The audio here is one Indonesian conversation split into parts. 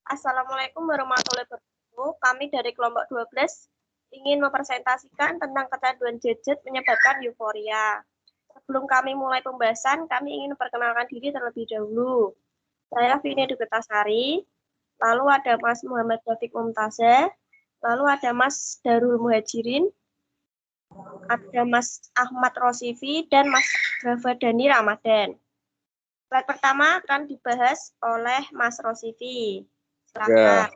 Assalamualaikum warahmatullahi wabarakatuh. Kami dari kelompok 12 ingin mempresentasikan tentang kecanduan gadget menyebabkan euforia. Sebelum kami mulai pembahasan, kami ingin memperkenalkan diri terlebih dahulu. Saya Vini Dugetasari, lalu ada Mas Muhammad Taufik Mumtazah, lalu ada Mas Darul Muhajirin, ada Mas Ahmad Rosifi, dan Mas Gavadani Ramadan. Slide pertama akan dibahas oleh Mas Rosifi. Silakan.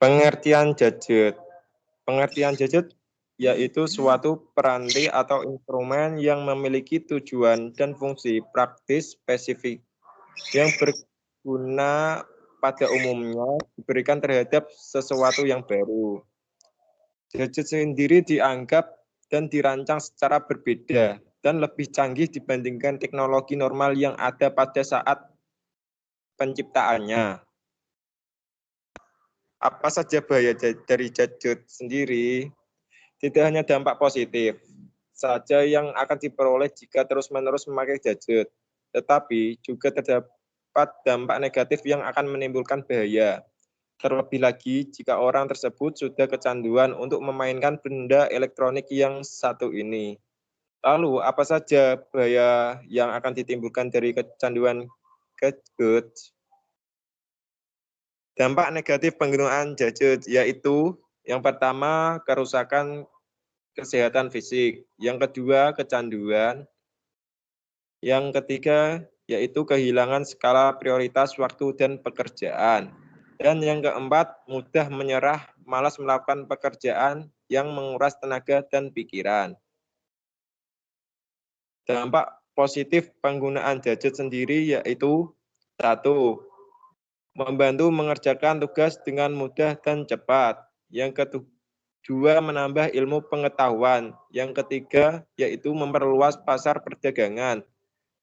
Pengertian gadget. Pengertian gadget yaitu suatu peranti atau instrumen yang memiliki tujuan dan fungsi praktis spesifik yang berguna pada umumnya diberikan terhadap sesuatu yang baru. Gadget sendiri dianggap dan dirancang secara berbeda dan lebih canggih dibandingkan teknologi normal yang ada pada saat penciptaannya. Apa saja bahaya dari gadget sendiri? Tidak hanya dampak positif saja yang akan diperoleh jika terus-menerus memakai gadget, tetapi juga terdapat dampak negatif yang akan menimbulkan bahaya. Terlebih lagi jika orang tersebut sudah kecanduan untuk memainkan benda elektronik yang satu ini. Lalu, apa saja bahaya yang akan ditimbulkan dari kecanduan gadget? Dampak negatif penggunaan gadget yaitu yang pertama, kerusakan kesehatan fisik. Yang kedua, kecanduan. Yang ketiga, yaitu kehilangan skala prioritas waktu dan pekerjaan. Dan yang keempat, mudah menyerah, malas melakukan pekerjaan yang menguras tenaga dan pikiran. Dampak positif penggunaan gadget sendiri yaitu 1. Membantu mengerjakan tugas dengan mudah dan cepat. Yang kedua, menambah ilmu pengetahuan. Yang ketiga, yaitu memperluas pasar perdagangan.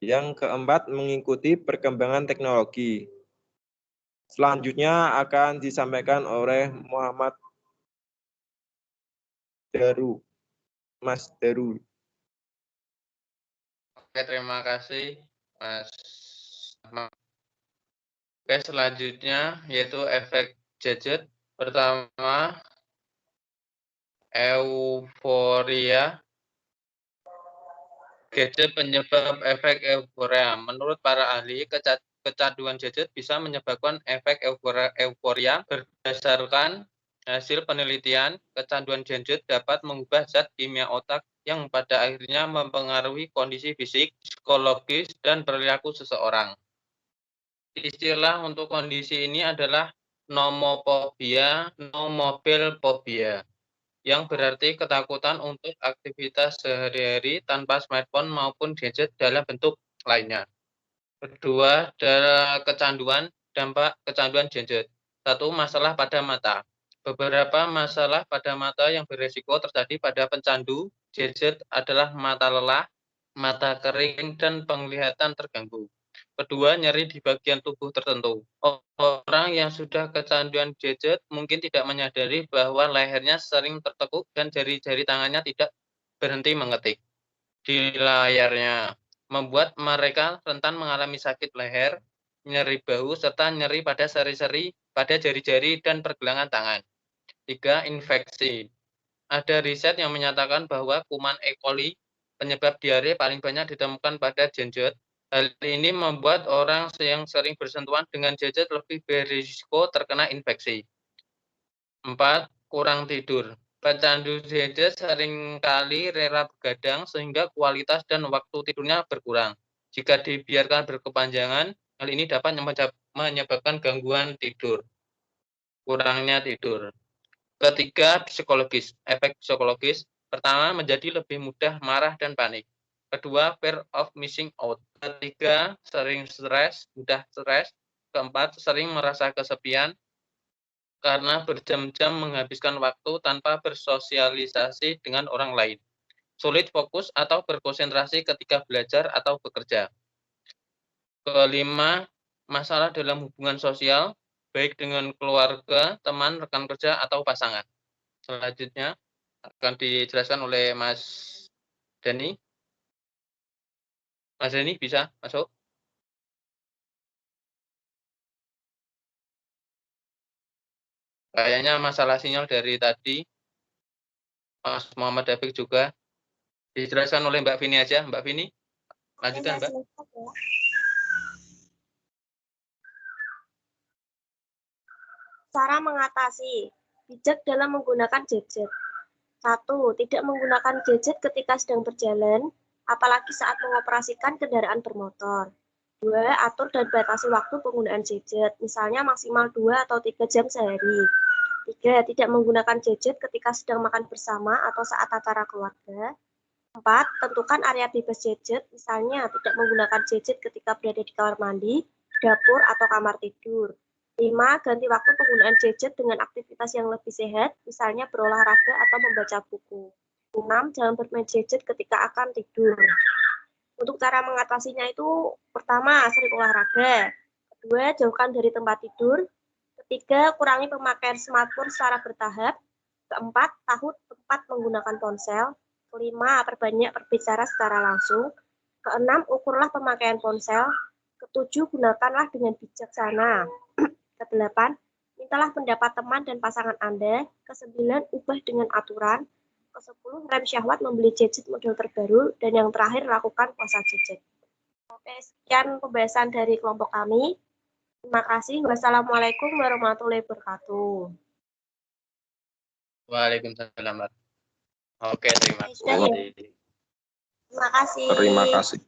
Yang keempat, mengikuti perkembangan teknologi. Selanjutnya akan disampaikan oleh Muhammad Daru. Mas Daru. Oke, terima kasih, Mas. Oke, selanjutnya yaitu efek gadget. Pertama, euforia. Gadget penyebab efek euforia. Menurut para ahli, kecanduan gadget bisa menyebabkan efek euforia berdasarkan hasil penelitian. Kecanduan gadget dapat mengubah zat kimia otak yang pada akhirnya mempengaruhi kondisi fisik, psikologis, dan perilaku seseorang. Istilah untuk kondisi ini adalah nomofobia, nomobilfobia, yang berarti ketakutan untuk aktivitas sehari-hari tanpa smartphone maupun gadget dalam bentuk lainnya. Kedua, adalah kecanduan, dampak kecanduan gadget. 1. Masalah pada mata. Beberapa masalah pada mata yang beresiko terjadi pada pencandu gadget adalah mata lelah, mata kering, dan penglihatan terganggu. Kedua, nyeri di bagian tubuh tertentu. Orang yang sudah kecanduan gadget mungkin tidak menyadari bahwa lehernya sering tertekuk dan jari-jari tangannya tidak berhenti mengetik di layarnya, membuat mereka rentan mengalami sakit leher, nyeri bahu, serta nyeri pada seri-seri pada jari-jari dan pergelangan tangan. 3. Infeksi. Ada riset yang menyatakan bahwa kuman E. coli, penyebab diare, paling banyak ditemukan pada gadget. Hal ini membuat orang yang sering bersentuhan dengan gadget lebih berisiko terkena infeksi. 4. Kurang tidur. Pecandu gadget seringkali rela begadang sehingga kualitas dan waktu tidurnya berkurang. Jika dibiarkan berkepanjangan, hal ini dapat menyebabkan gangguan tidur, kurangnya tidur. Ketiga, psikologis. Efek psikologis. Pertama, menjadi lebih mudah marah dan panik. Kedua, fear of missing out. Ketiga, sering stres, mudah stres. Keempat, sering merasa kesepian karena berjam-jam menghabiskan waktu tanpa bersosialisasi dengan orang lain. Sulit fokus atau berkonsentrasi ketika belajar atau bekerja. Kelima, masalah dalam hubungan sosial, baik dengan keluarga, teman, rekan kerja, atau pasangan. Selanjutnya akan dijelaskan oleh Mas Dani. Mas Dani bisa masuk? Kayaknya masalah sinyal dari tadi, Mas Muhammad Dafiq juga. Dijelaskan oleh Mbak Vini aja. Mbak Vini, lanjutkan, Mbak. Cara mengatasi bijak dalam menggunakan gadget. 1. Tidak menggunakan gadget ketika sedang berjalan, apalagi saat mengoperasikan kendaraan bermotor. 2. Atur dan batasi waktu penggunaan gadget, misalnya maksimal 2 atau 3 jam sehari. 3. Tidak menggunakan gadget ketika sedang makan bersama atau saat acara keluarga. 4. Tentukan area bebas gadget, misalnya tidak menggunakan gadget ketika berada di kamar mandi, dapur, atau kamar tidur. 5. Ganti waktu penggunaan gadget dengan aktivitas yang lebih sehat, misalnya berolahraga atau membaca buku. 6. Jangan bermain gadget ketika akan tidur. Untuk cara mengatasinya itu, pertama, sering olahraga. Kedua, jauhkan dari tempat tidur. Ketiga, kurangi pemakaian smartphone secara bertahap. Keempat, tahu tempat menggunakan ponsel. Kelima, perbanyak berbicara secara langsung. Keenam, ukurlah pemakaian ponsel. Ketujuh, gunakanlah dengan bijaksana. Kedelapan, mintalah pendapat teman dan pasangan Anda. Kesembilan, ubah dengan aturan. Kesepuluh, rem syahwat membeli gadget model terbaru. Dan yang terakhir, lakukan puasa gadget. Oke, sekian pembahasan dari kelompok kami. Terima kasih. Wassalamualaikum warahmatullahi wabarakatuh. Waalaikumsalam. Oke, terima Sudah ya? kasih. Terima kasih. Terima kasih.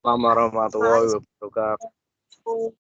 Assalamualaikum warahmatullahi wabarakatuh.